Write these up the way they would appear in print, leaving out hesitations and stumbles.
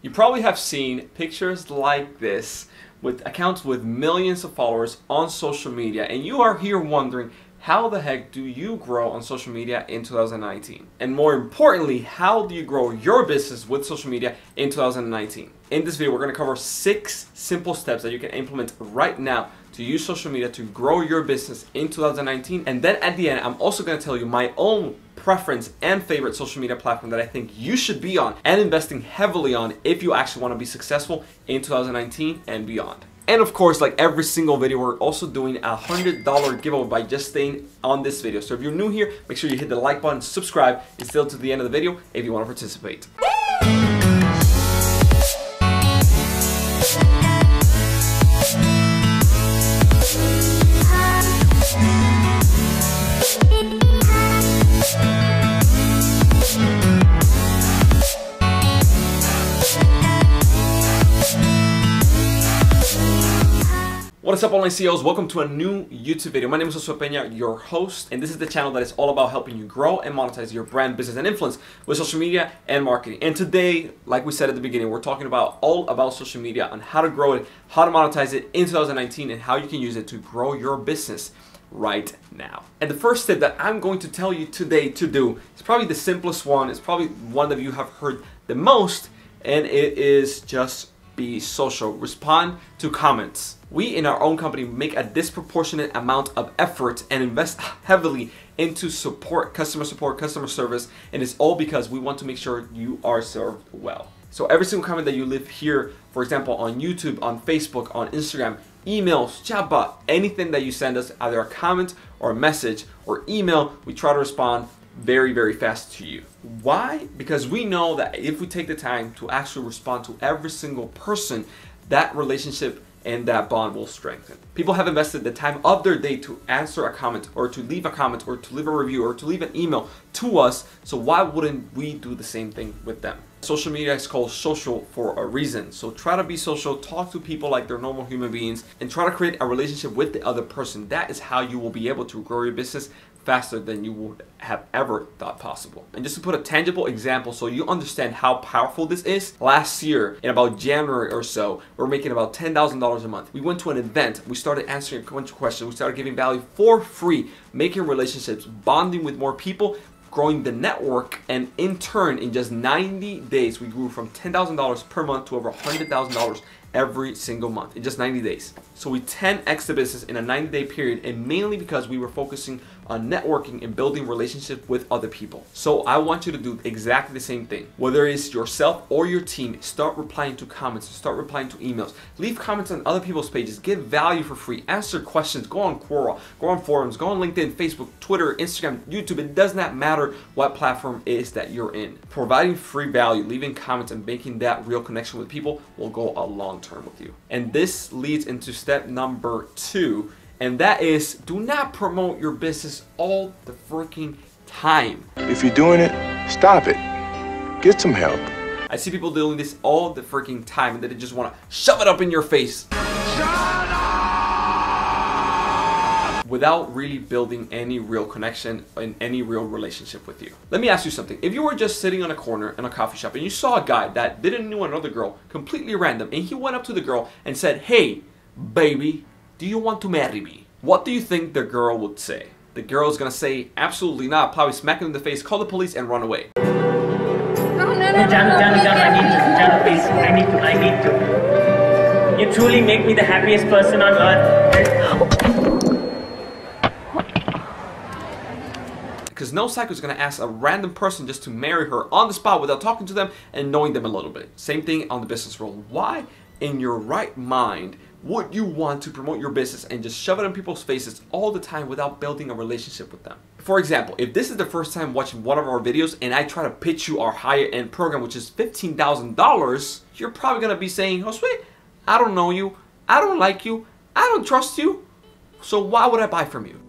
You probably have seen pictures like this with accounts with millions of followers on social media, and you are here wondering, how the heck do you grow on social media in 2019? And more importantly, how do you grow your business with social media in 2019? In this video, we're going to cover 6 simple steps that you can implement right now to use social media to grow your business in 2019. And then at the end, I'm also going to tell you my own preference and favorite social media platform that I think you should be on and investing heavily on if you actually want to be successful in 2019 and beyond. And of course, like every single video, we're also doing a $100 giveaway by just staying on this video. So if you're new here, make sure you hit the like button, subscribe, and stay to the end of the video if you want to participate. What is up, online CEOs? Welcome to a new YouTube video. My name is Josue Pena, your host, and this is the channel that is all about helping you grow and monetize your brand, business, and influence with social media and marketing. And today, like we said at the beginning, we're talking about all about social media and how to grow it, how to monetize it in 2019, and how you can use it to grow your business right now. And the first tip that I'm going to tell you today to do is probably the simplest one. It's probably one that you have heard the most, and it is just be social. Respond to comments. We in our own company make a disproportionate amount of effort and invest heavily into customer support, customer service, and it's all because we want to make sure you are served well. So every single comment that you leave here, for example, on YouTube, on Facebook, on Instagram, emails, chatbot, anything that you send us, either a comment or a message or email, we try to respond very, very fast to you. Why? Because we know that if we take the time to actually respond to every single person, that relationship and that bond will strengthen. People have invested the time of their day to answer a comment or to leave a comment or to leave a review or to leave an email to us, so why wouldn't we do the same thing with them? Social media is called social for a reason. So try to be social, talk to people like they're normal human beings, and try to create a relationship with the other person. That is how you will be able to grow your business faster than you would have ever thought possible. And just to put a tangible example so you understand how powerful this is, last year in about January or so, we were making about $10,000 a month. We went to an event, we started answering a bunch of questions, we started giving value for free, making relationships, bonding with more people, growing the network, and in turn, in just 90 days, we grew from $10,000 per month to over $100,000 every single month in just 90 days. So we 10x the business in a 90-day period, and mainly because we were focusing on networking and building relationships with other people. So I want you to do exactly the same thing. Whether it's yourself or your team, start replying to comments, start replying to emails, leave comments on other people's pages, give value for free, answer questions, go on Quora, go on forums, go on LinkedIn, Facebook, Twitter, Instagram, YouTube. It does not matter what platform it is that you're in. Providing free value, leaving comments, and making that real connection with people will go a long term with you. And this leads into step number 2, and that is, do not promote your business all the freaking time. If you're doing it, stop it. Get some help. I see people doing this all the freaking time, and they just want to shove it up in your face. Shut up! Without really building any real connection and any real relationship with you. Let me ask you something. If you were just sitting on a corner in a coffee shop and you saw a guy that didn't know another girl, completely random, and he went up to the girl and said, "Hey, baby, do you want to marry me?" What do you think the girl would say? The girl's gonna say, absolutely not, probably smack him in the face, call the police, and run away. No, John, I need to. You truly make me the happiest person on earth. Because no psycho is going to ask a random person just to marry her on the spot without talking to them and knowing them a little bit. Same thing on the business world. Why in your right mind would you want to promote your business and just shove it in people's faces all the time without building a relationship with them? For example, if this is the first time watching one of our videos and I try to pitch you our higher end program, which is $15,000, you're probably going to be saying, "Josue, I don't know you, I don't like you, I don't trust you, so why would I buy from you?"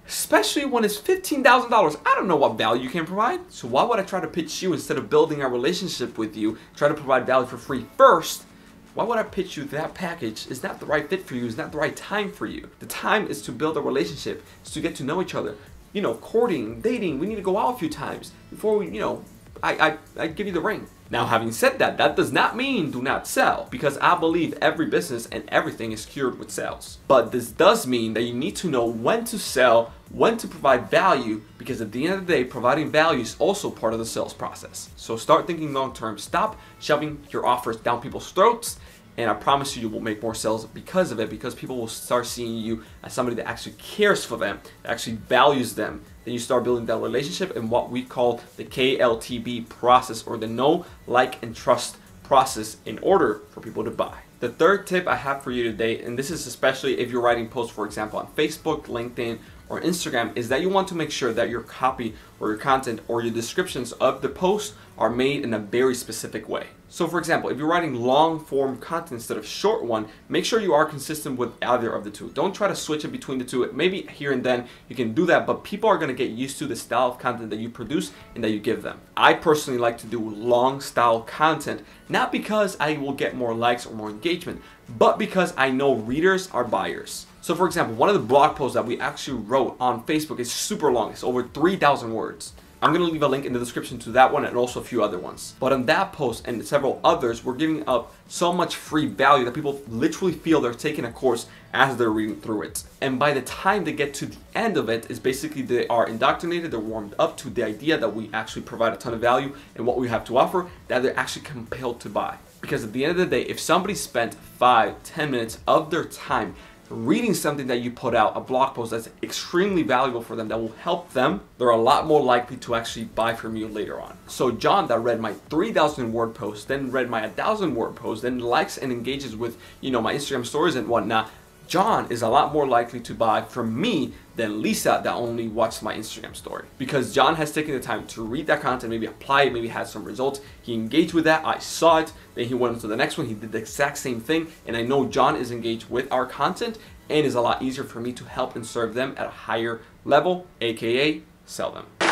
Especially when it's $15,000. I don't know what value you can provide. So why would I try to pitch you instead of building a relationship with you, try to provide value for free first? Why would I pitch you that package? Is not the right fit for you, is not the right time for you. The time is to build a relationship, is to get to know each other, you know, courting, dating, we need to go out a few times before we, you know, I give you the ring. Now, having said that, that does not mean do not sell, because I believe every business and everything is cured with sales. But this does mean that you need to know when to sell, when to provide value, because at the end of the day, providing value is also part of the sales process. So start thinking long term. Stop shoving your offers down people's throats. And I promise you, you will make more sales because of it, because people will start seeing you as somebody that actually cares for them, that actually values them. Then you start building that relationship in what we call the KLTB process, or the know, like, and trust process, in order for people to buy. The third tip I have for you today, and this is especially if you're writing posts, for example, on Facebook, LinkedIn, or Instagram, is that you want to make sure that your copy or your content or your descriptions of the post are made in a very specific way. So for example, if you're writing long form content instead of short one, make sure you are consistent with either of the two. Don't try to switch it between the two. Maybe here and then you can do that, but people are gonna get used to the style of content that you produce and that you give them. I personally like to do long style content, not because I will get more likes or more engagement, but because I know readers are buyers. So for example, one of the blog posts that we actually wrote on Facebook is super long. It's over 3,000 words. I'm going to leave a link in the description to that one and also a few other ones. But on that post and several others, we're giving up so much free value that people literally feel they're taking a course as they're reading through it. And by the time they get to the end of it, is basically they are indoctrinated, they're warmed up to the idea that we actually provide a ton of value and what we have to offer, that they're actually compelled to buy. Because at the end of the day, if somebody spent 5-10 minutes of their time reading something that you put out, a blog post that's extremely valuable for them, that will help them, they're a lot more likely to actually buy from you later on. So John, that read my 3,000 word post, then read my 1,000 word post, then likes and engages with, you know, my Instagram stories and whatnot, John is a lot more likely to buy from me than Lisa that only watched my Instagram story. Because John has taken the time to read that content, maybe apply it, maybe had some results. He engaged with that, I saw it, then he went on to the next one, he did the exact same thing, and I know John is engaged with our content and is a lot easier for me to help and serve them at a higher level, aka sell them. Sold!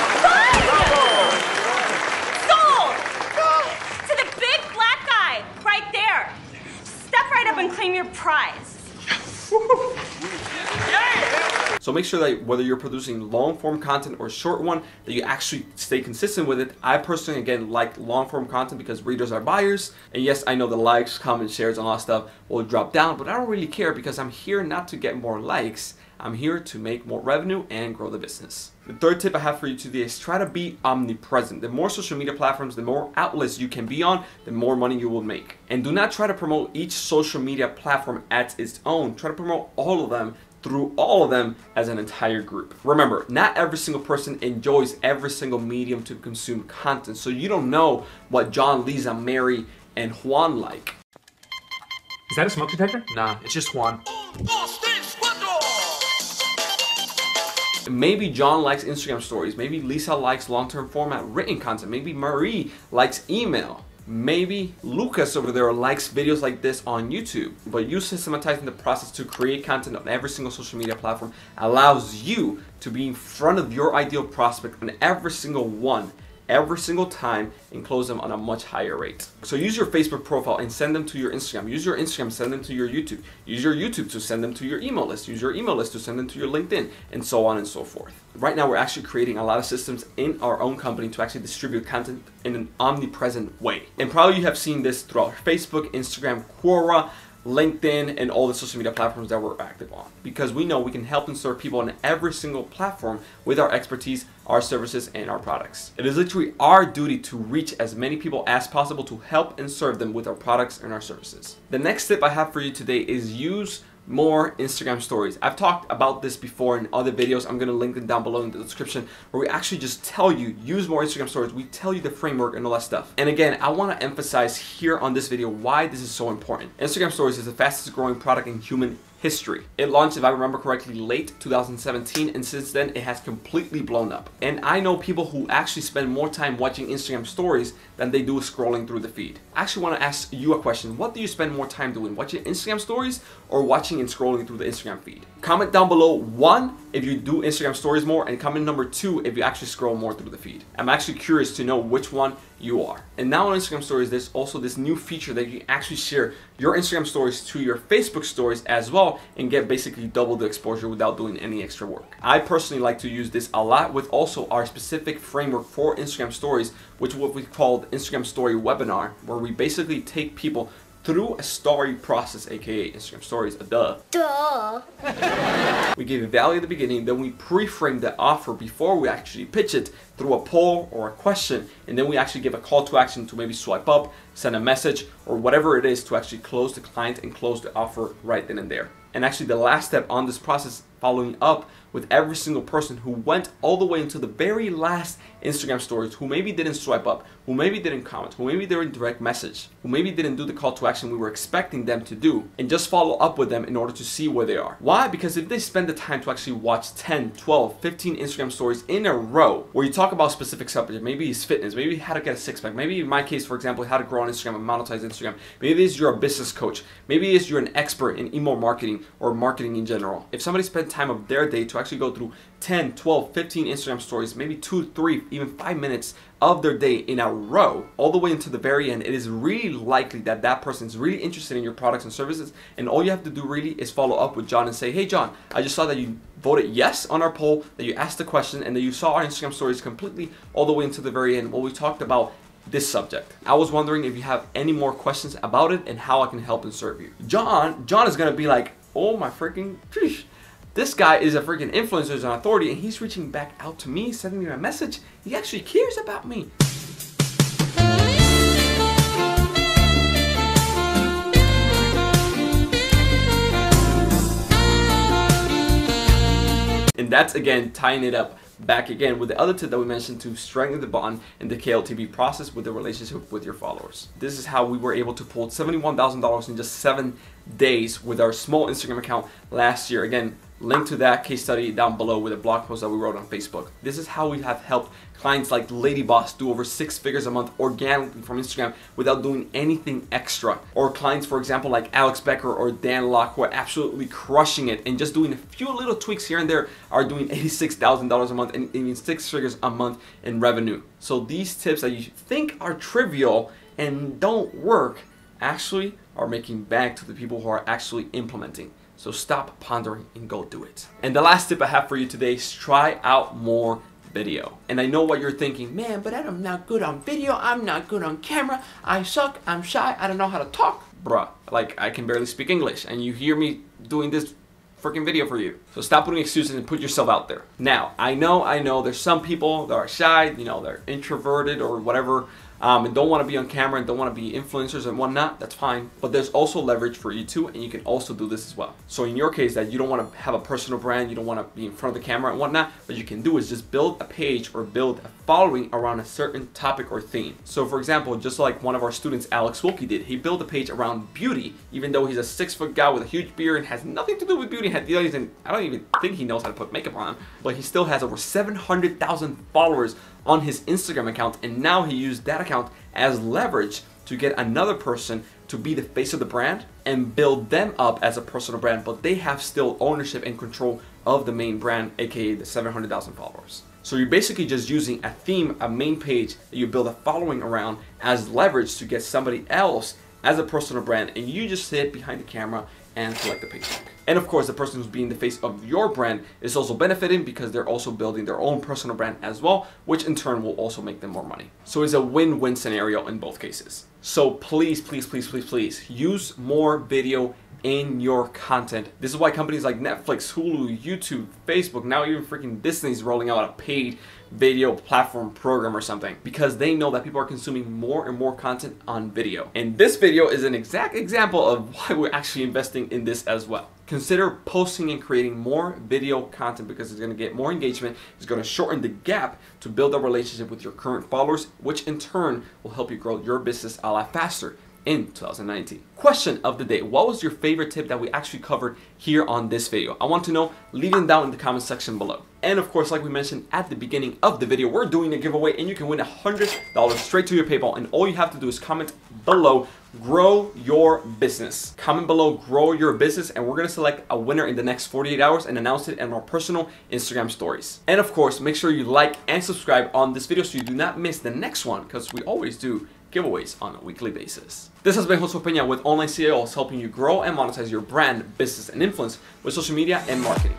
To the big black guy right there. Step right up and claim your prize. So make sure that whether you're producing long form content or short one, that you actually stay consistent with it. I personally, again, like long form content because readers are buyers. And yes, I know the likes, comments, shares, and all that stuff will drop down, but I don't really care because I'm here not to get more likes. I'm here to make more revenue and grow the business. The third tip I have for you today is try to be omnipresent. The more social media platforms, the more outlets you can be on, the more money you will make. And do not try to promote each social media platform as its own. Try to promote all of them through all of them as an entire group. Remember, not every single person enjoys every single medium to consume content. So you don't know what John, Lisa, Mary, and Juan like. Is that a smoke detector? Nah, it's just Juan. Maybe John likes Instagram stories. Maybe Lisa likes long-term format written content. Maybe Marie likes email. Maybe Lucas over there likes videos like this on YouTube. But you systematizing the process to create content on every single social media platform allows you to be in front of your ideal prospect on every single one, every single time, and close them on a much higher rate. So use your Facebook profile and send them to your Instagram. Use your Instagram, send them to your YouTube. Use your YouTube to send them to your email list. Use your email list to send them to your LinkedIn, and so on and so forth. Right now, we're actually creating a lot of systems in our own company to actually distribute content in an omnipresent way. And probably you have seen this throughout Facebook, Instagram, Quora, LinkedIn, and all the social media platforms that we're active on. Because we know we can help and serve people on every single platform with our expertise, our services, and our products. It is literally our duty to reach as many people as possible to help and serve them with our products and our services. The next tip I have for you today is use more Instagram stories. I've talked about this before in other videos. I'm gonna link them down below in the description, where we actually just tell you, use more Instagram stories. We tell you the framework and all that stuff. And again, I wanna emphasize here on this video why this is so important. Instagram stories is the fastest growing product in human history. It launched, if I remember correctly, late 2017, and since then it has completely blown up. And I know people who actually spend more time watching Instagram stories than they do scrolling through the feed. I actually want to ask you a question. What do you spend more time doing? Watching Instagram stories or watching and scrolling through the Instagram feed? Comment down below 1 if you do Instagram stories more, and comment number 2 if you actually scroll more through the feed. I'm actually curious to know which one you are. And now on Instagram stories, there's also this new feature that you can actually share your Instagram stories to your Facebook stories as well, installed and get basically double the exposure without doing any extra work. I personally like to use this a lot with also our specific framework for Instagram stories, which is what we called Instagram story webinar, where we basically take people through a story process, aka Instagram stories, duh. We give you value at the beginning, then we pre-frame the offer before we actually pitch it through a poll or a question, and then we actually give a call to action to maybe swipe up, send a message, or whatever it is to actually close the client and close the offer right then and there. And actually the last step on this process, following up with every single person who went all the way into the very last Instagram stories, who maybe didn't swipe up, who maybe didn't comment, who maybe didn't direct message, who maybe didn't do the call to action we were expecting them to do, and just follow up with them in order to see where they are. Why? Because if they spend the time to actually watch 10, 12, 15 Instagram stories in a row, where you talk about specific subject, maybe it's fitness, maybe how to get a six pack, maybe in my case, for example, how to grow on Instagram and monetize Instagram, maybe it's you're a business coach, maybe it's you're an expert in email marketing or marketing in general. If somebody spent time of their day to actually go through 10, 12, 15 Instagram stories, maybe 2, 3, even 5 minutes of their day in a row, all the way into the very end, it is really likely that that person is really interested in your products and services. And all you have to do really is follow up with John and say, hey John, I just saw that you voted yes on our poll, that you asked the question, and that you saw our Instagram stories completely all the way into the very end. Well, we talked about this subject. I was wondering if you have any more questions about it and how I can help and serve you. John is gonna be like, oh my freaking sheesh. This guy is a freaking influencer, is an authority, and he's reaching back out to me, sending me a message. He actually cares about me. And that's again tying it up back again with the other tip that we mentioned to strengthen the bond in the KLTV process with the relationship with your followers. This is how we were able to pull $71,000 in just 7 days with our small Instagram account last year. Again, link to that case study down below with a blog post that we wrote on Facebook. This is how we have helped clients like Lady Boss do over 6 figures a month organically from Instagram without doing anything extra. Or clients, for example, like Alex Becker or Dan Locke, who are absolutely crushing it and just doing a few little tweaks here and there are doing $86,000 a month and even 6 figures a month in revenue. So these tips that you think are trivial and don't work actually are making bank to the people who are actually implementing. So stop pondering and go do it. And the last tip I have for you today is try out more video. And I know what you're thinking, man, but I'm not good on video. I'm not good on camera. I suck. I'm shy. I don't know how to talk. Bruh, like I can barely speak English and you hear me doing this freaking video for you. So stop putting excuses and put yourself out there. Now, I know there's some people that are shy, you know, they're introverted or whatever, and don't want to be on camera and don't want to be influencers and whatnot. That's fine. But there's also leverage for you too, and you can also do this as well. So in your case, that you don't want to have a personal brand, you don't want to be in front of the camera and whatnot, what you can do is just build a page or build a following around a certain topic or theme. So for example, just like one of our students, Alex Wilkie, did, he built a page around beauty, even though he's a 6-foot guy with a huge beard and has nothing to do with beauty. I don't even think he knows how to put makeup on, but he still has over 700,000 followers on his Instagram account, and now he used that account as leverage to get another person to be the face of the brand and build them up as a personal brand, but they have still ownership and control of the main brand, aka the 700,000 followers. So you're basically just using a theme, a main page that you build a following around as leverage to get somebody else as a personal brand, and you just sit behind the camera and collect the paycheck. And of course, the person who's being the face of your brand is also benefiting because they're also building their own personal brand as well, which in turn will also make them more money. So it's a win-win scenario in both cases. So please, please, please, please, please use more video in your content. This is why companies like Netflix, Hulu, YouTube, Facebook, now even freaking Disney's rolling out a paid video platform program or something, because they know that people are consuming more and more content on video. And this video is an exact example of why we're actually investing in this as well. Consider posting and creating more video content because it's going to get more engagement. It's going to shorten the gap to build a relationship with your current followers, which in turn will help you grow your business a lot faster in 2019. Question of the day: what was your favorite tip that we actually covered here on this video? I want to know. Leave them down in the comment section below. And of course, like we mentioned at the beginning of the video, we're doing a giveaway and you can win $100 straight to your PayPal, and all you have to do is comment below grow your business. Comment below grow your business, and we're going to select a winner in the next 48 hours and announce it in our personal Instagram stories. And of course, make sure you like and subscribe on this video so you do not miss the next one, because we always do giveaways on a weekly basis. This has been Josue Pena with Online CEOs, helping you grow and monetize your brand, business, and influence with social media and marketing.